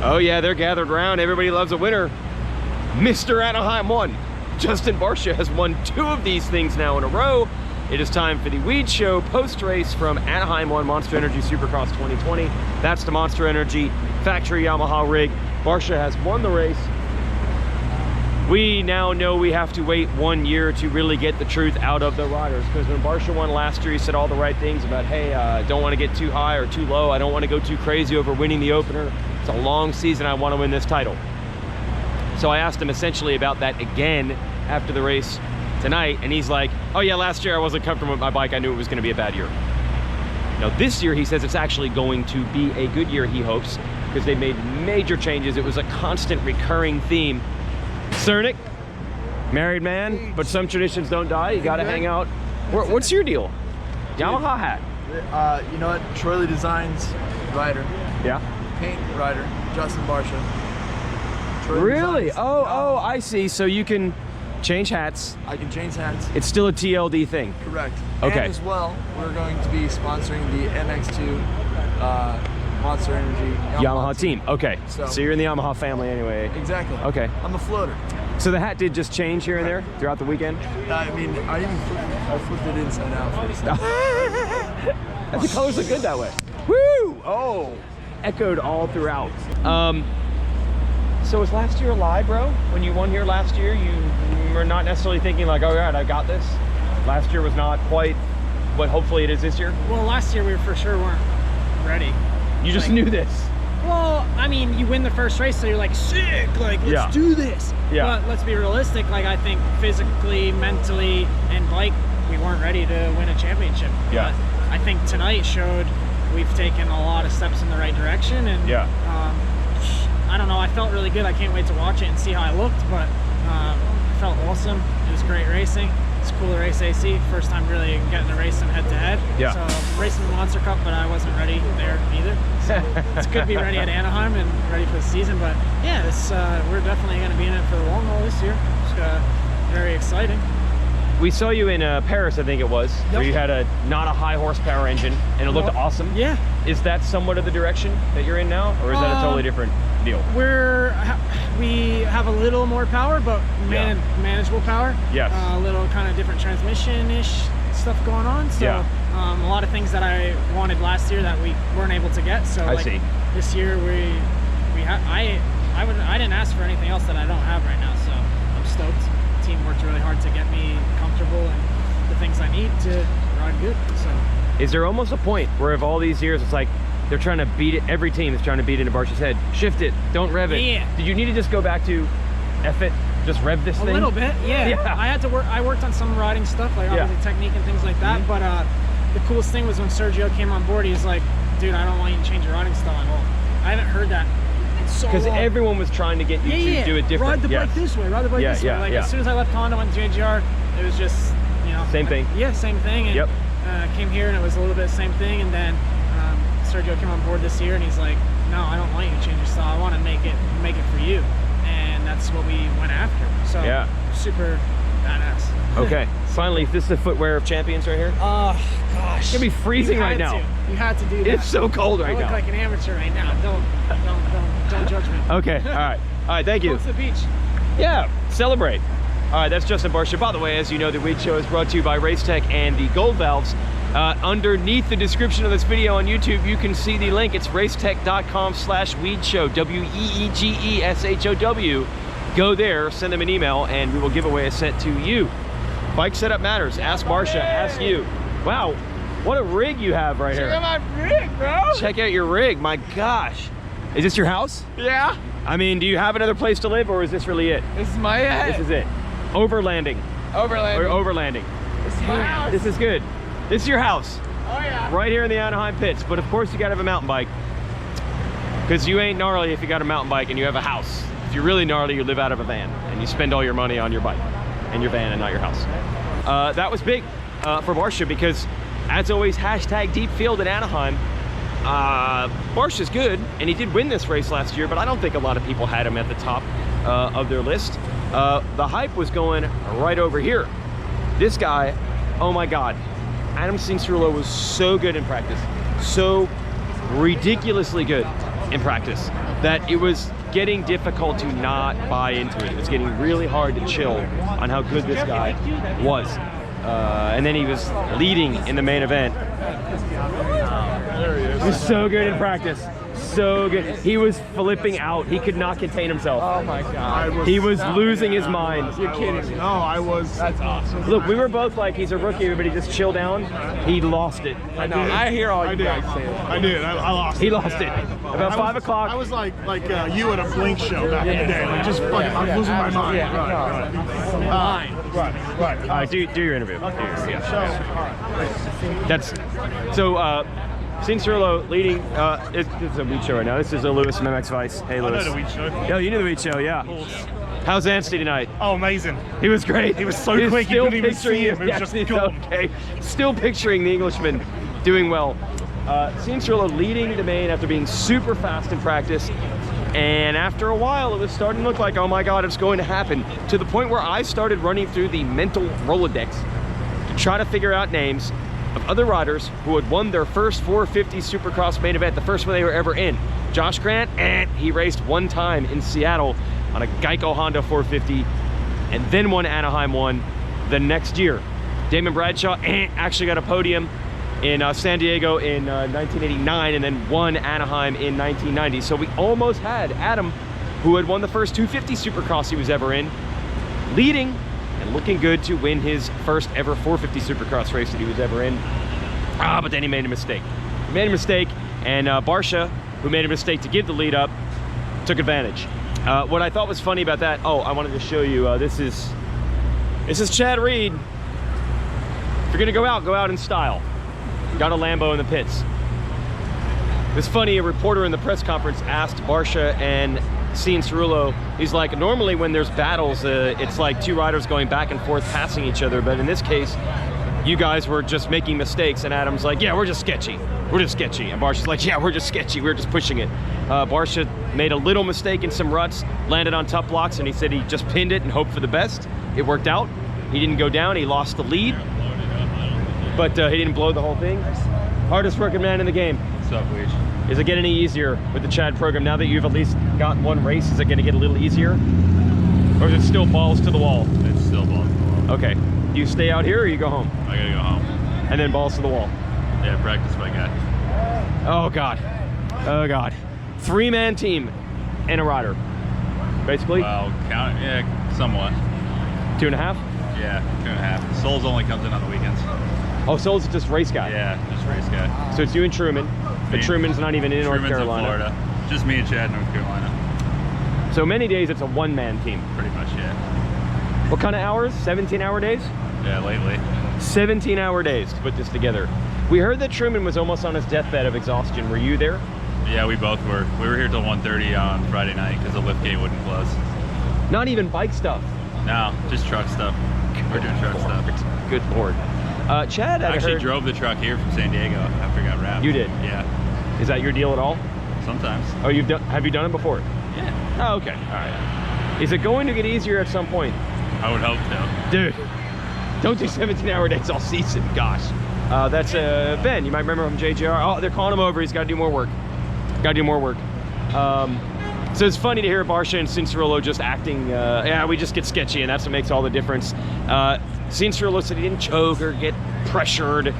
Oh yeah, they're gathered around. Everybody loves a winner. Mr. Anaheim won. Justin Barcia has won 2 of these things now in a row. It is time for the Weege Show post-race from Anaheim 1 Monster Energy Supercross 2020. That's the Monster Energy factory Yamaha rig. Barcia has won the race. We now know we have to wait 1 year to really get the truth out of the riders, because when Barcia won last year, he said all the right things about, hey, don't want to get too high or too low. I don't want to go too crazy over winning the opener. It's a long season. I want to win this title. So I asked him essentially about that again after the race tonight, and he's like, oh yeah, last year I wasn't comfortable with my bike. I knew it was going to be a bad year. Now this year he says it's actually going to be a good year, he hopes, because they made major changes. It was a constant recurring theme. Cernic, married man, but some traditions don't die. You got to hang out. What's your deal? Yamaha hat. You know what? Troy Lee Designs rider. Yeah. Paint rider. Justin Barcia. Troy Really? Designs. Oh, I see. So you can change hats. I can change hats. It's still a TLD thing. Correct. Okay. And as well, we're going to be sponsoring the MX2 Monster Energy Yamaha team. Okay. So So you're in the Yamaha family anyway. Exactly. Okay. I'm a floater. So the hat did just change here and there throughout the weekend? I mean, I flipped it inside out first. The colors look good that way. Woo! Oh, echoed all throughout. So was last year a lie, bro? When you won here last year, you were not necessarily thinking like, oh God, I got this. Last year was not quite what hopefully it is this year. Well, last year we for sure weren't ready. You just knew this. Well, I mean, you win the first race, so you're like, sick, like, let's do this. Yeah. But let's be realistic. Like, I think physically, mentally, and bike, we weren't ready to win a championship. Yeah. But I think tonight showed we've taken a lot of steps in the right direction. And yeah. I don't know, I felt really good. I can't wait to watch it and see how I looked, but it felt awesome. It was great racing. It's cool to race AC. First time really getting a race in head-to-head. Yeah. So racing the Monster Cup, but I wasn't ready there either. So it's good to be ready at Anaheim and ready for the season. But yeah, this we're definitely going to be in it for the long haul this year. It's very exciting. We saw you in Paris, I think it was, where you had not a high horsepower engine, and it looked awesome. Yeah. Is that somewhat of the direction that you're in now, or is that a totally different deal? We have a little more power, but manageable power. Yes. A little kind of different transmission-ish stuff going on. So a lot of things that I wanted last year that we weren't able to get. So I see. This year I didn't ask for anything else that I don't have right now. So I'm stoked. The team worked really hard to get me comfortable and the things I need to ride good. So. Is there almost a point where of all these years it's like they're trying to beat it, every team is trying to beat it into Barcia's head, shift it, don't rev it? Yeah. Did you need to just go back to F it, just rev this thing? A little bit, yeah. I had to work, I worked on some riding stuff, like obviously technique and things like that, but the coolest thing was when Sergio came on board, he was like, dude, I don't want you to change your riding style at all. I haven't heard that in so long. Because everyone was trying to get you to do it different. Ride the bike this way, ride the bike this way. Like as soon as I left Honda, went to JGR, it was just, you know. Same thing. Yeah, same thing. And came here and it was a little bit the same thing, and then Sergio came on board this year and he's like, no, I don't want you to change your style. I want to make it for you. And that's what we went after. So super badass. Okay. Finally, this is the footwear of champions right here. Oh gosh. It's gonna be freezing right now. You had to do that. It's so cold right now. I look like an amateur right now. Don't judge me. Okay. All right. Thank you. Go to the beach. Yeah. Celebrate. All right. That's Justin Barcia. By the way, as you know, the Weege Show is brought to you by Racetech and the Gold Valves. Underneath the description of this video on YouTube, you can see the link. It's racetech.com/weegeshow, WEEGESHOW. Go there, send them an email, and we will give away a set to you. Bike setup matters. Ask Barcia, ask you. Wow, what a rig you have right here. Check out my rig, bro. Check out your rig, my gosh. Is this your house? Yeah. I mean, do you have another place to live, or is this really it? This is my head. This is it. Overlanding. Overlanding. Or overlanding. This is my house. This is good. This is your house. Oh yeah. Right here in the Anaheim pits. But of course you gotta have a mountain bike, because you ain't gnarly if you got a mountain bike and you have a house. If you're really gnarly, you live out of a van and you spend all your money on your bike and your van and not your house. That was big for Barcia, because as always, hashtag deep field in Anaheim. Barcia's good, and he did win this race last year, but I don't think a lot of people had him at the top of their list. The hype was going right over here. This guy, oh my God, Adam Cianciarulo was so good in practice, so ridiculously good. in practice that it was getting difficult to not buy into it. It was getting really hard to chill on how good this guy was. And then he was leading in the main event. He was so good in practice. So good. He was flipping out. He could not contain himself. Oh my God. He was losing his mind. You're kidding me. No, I was. That's awesome. Look, we were both like, he's a rookie, everybody just chill down. He lost it. I know. I hear all you guys say that. I did. I lost. He lost it. About 5 o'clock. I was like you at a Blink show back in the day. Like just fucking, I'm losing my mind. Right. All right, do your interview. That's so. Cianciarulo leading. This is a Weege show right now. This is a Lewis from MX Vice. Hey, Lewis. I know the Weege show. Yeah, you knew the Weege show. Yeah. How's Anstey tonight? Oh, amazing. He was great. He was so quick. You couldn't even see him. It was just cool. Okay. Still picturing the Englishman doing well. Cianciarulo leading the main after being super fast in practice. And after a while, it was starting to look like, oh my God, it's going to happen. To the point where I started running through the mental Rolodex to try to figure out names of other riders who had won their first 450 Supercross main event, the first one they were ever in. Josh Grant, he raced one time in Seattle on a Geico Honda 450 and then won Anaheim 1 the next year. Damon Bradshaw actually got a podium in San Diego in 1989 and then won Anaheim in 1990. So we almost had Adam, who had won the first 250 Supercross he was ever in, leading and looking good to win his first ever 450 Supercross race that he was ever in. But then he made a mistake. He made a mistake, and Barcia, who made a mistake to give the lead up, took advantage. What I thought was funny about that, I wanted to show you, this is Chad Reed. If you're gonna go out in style. Got a Lambo in the pits. It's funny, a reporter in the press conference asked Barcia and Cianciarulo, he's like, normally when there's battles, it's like two riders going back and forth passing each other, but in this case, you guys were just making mistakes, and Adam's like, yeah, we're just sketchy. We're just sketchy. And Barcia's like, yeah, we're just sketchy. We're just pushing it. Barcia made a little mistake in some ruts, landed on tough blocks, and he said he just pinned it and hoped for the best. It worked out. He didn't go down. He lost the lead, but he didn't blow the whole thing. Hardest working man in the game. What's up, Weege? Is it getting any easier with the Chad program now that you've at least got one race? Is it going to get a little easier, or is it still balls to the wall? It's still balls to the wall. Okay. Do you stay out here or you go home? I gotta go home. And then balls to the wall? Yeah, practice my guy. Oh God. Oh God. 3-man team and a rider, basically? Well, count it, yeah, somewhat. 2.5? Yeah, 2.5. Souls only comes in on the weekends. Oh, Souls is just race guy? Yeah, just race guy. So it's you and Truman, but Truman's not even in North Carolina. In Florida. Just me and Chad in North Carolina. So many days it's a 1-man team? Pretty much, yeah. What kind of hours? 17-hour days? Yeah, lately. 17-hour days to put this together. We heard that Truman was almost on his deathbed of exhaustion. Were you there? Yeah, we both were. We were here till 1:30 on Friday night because the lift gate wouldn't close. Not even bike stuff? No, just truck stuff. We're doing truck stuff. Good Lord. Chad, I actually drove the truck here from San Diego after it got wrapped. You did? Yeah. Is that your deal at all? Sometimes. Oh, have you done it before? Yeah. Oh, okay. All right. Is it going to get easier at some point? I would hope so. Dude, don't do 17-hour days all season. Gosh. That's Ben. You might remember him, JJR. Oh, they're calling him over. He's got to do more work. Got to do more work. So it's funny to hear Barcia and Cianciarulo just acting, yeah, we just get sketchy, and that's what makes all the difference. Cianciarulo said he didn't choke or get pressured.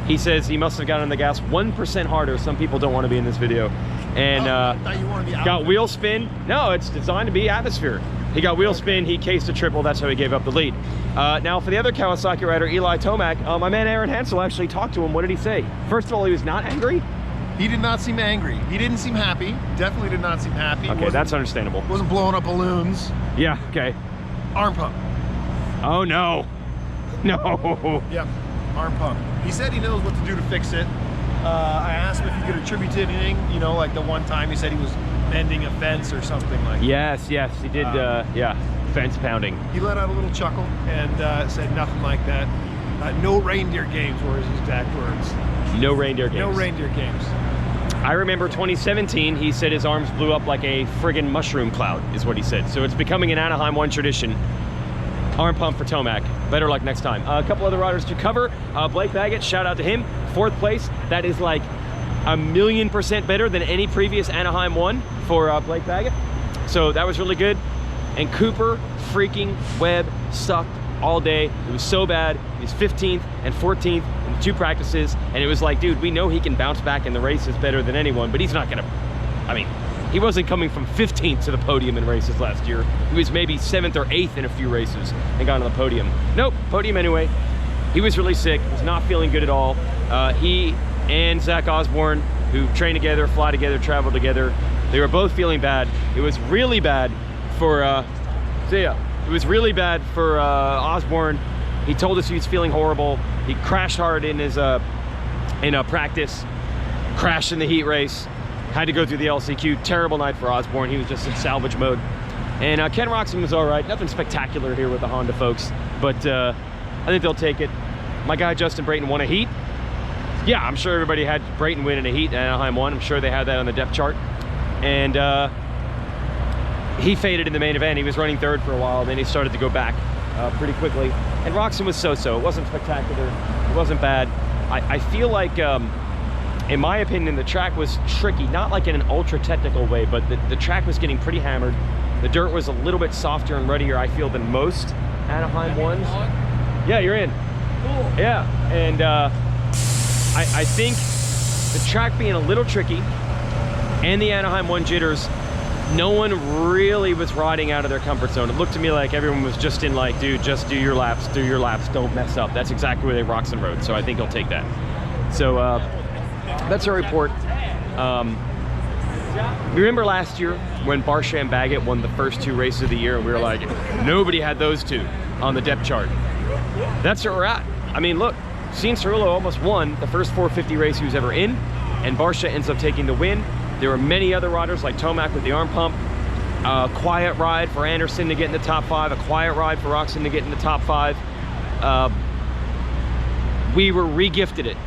He says he must have gotten on the gas 1% harder. Some people don't want to be in this video. And got wheel spin. No, it's designed to be atmosphere. He got wheel spin, he cased a triple, that's how he gave up the lead. Now for the other Kawasaki rider, Eli Tomac, my man Aaron Hansel actually talked to him. What did he say? First of all, he was not angry? He did not seem angry. He didn't seem happy. Definitely did not seem happy. Okay, that's understandable. Wasn't blowing up balloons. Yeah, okay. Arm pump. Oh no. No. Yeah, arm pump. He said he knows what to do to fix it. I asked him if he could attribute to anything, you know, like the one time he said he was mending a fence or something like that. Yes, he did, yeah, fence pounding. He let out a little chuckle and said nothing like that. No reindeer games were his exact words. No reindeer games. No reindeer games. I remember 2017, he said his arms blew up like a friggin' mushroom cloud, is what he said. So it's becoming an Anaheim 1 tradition. Arm pump for Tomac. Better luck next time. A couple other riders to cover. Blake Baggett, shout out to him. 4th place. That is like 1,000,000% better than any previous Anaheim 1 for Blake Baggett. So that was really good. And Cooper freaking Webb sucked all day. It was so bad. He was 15th and 14th in the 2 practices. And it was like, dude, we know he can bounce back in the races better than anyone, but he's not gonna, I mean, he wasn't coming from 15th to the podium in races last year. He was maybe 7th or 8th in a few races and got on the podium. Nope, podium anyway. He was really sick, was not feeling good at all. He and Zach Osborne, who train together, fly together, travel together, they were both feeling bad. It was really bad for, It was really bad for Osborne. He told us he was feeling horrible. He crashed hard in his practice, crashed in the heat race, had to go through the LCQ. Terrible night for Osborne. He was just in salvage mode. And Ken Roczen was all right. Nothing spectacular here with the Honda folks, but I think they'll take it. My guy Justin Brayton won a heat. Yeah, I'm sure everybody had Brayton win in a heat in Anaheim 1. I'm sure they had that on the depth chart. And he faded in the main event. He was running 3rd for a while, then he started to go back pretty quickly. And Roczen was so-so. It wasn't spectacular. It wasn't bad. I feel like, in my opinion, the track was tricky, not like in an ultra-technical way, but the track was getting pretty hammered. The dirt was a little bit softer and ruddier, I feel, than most Anaheim 1s. Yeah, you're in. Cool. Yeah, and I think the track being a little tricky and the Anaheim 1 jitters, no one really was riding out of their comfort zone. It looked to me like everyone was just in like, dude, just do your laps, don't mess up. That's exactly where they Roczen rode, so I think he'll take that. So that's our report. Remember last year when Barcia and Baggett won the first 2 races of the year, and we were like, nobody had those 2 on the depth chart. That's where we're at. I mean, look, Cianciarulo almost won the first 450 race he was ever in, and Barcia ends up taking the win. There were many other riders like Tomac with the arm pump. A quiet ride for Anderson to get in the top 5. A quiet ride for Roczen to get in the top 5. We were re-gifted it.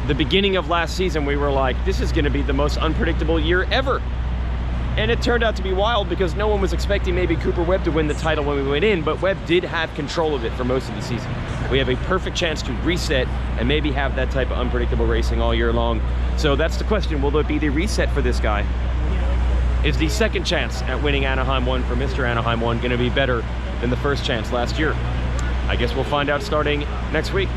The beginning of last season, we were like, this is going to be the most unpredictable year ever. And it turned out to be wild because no one was expecting maybe Cooper Webb to win the title when we went in, but Webb did have control of it for most of the season. We have a perfect chance to reset and maybe have that type of unpredictable racing all year long. So that's the question. Will there be the reset for this guy? Is the second chance at winning Anaheim 1 for Mr. Anaheim 1 going to be better than the first chance last year? I guess we'll find out starting next week.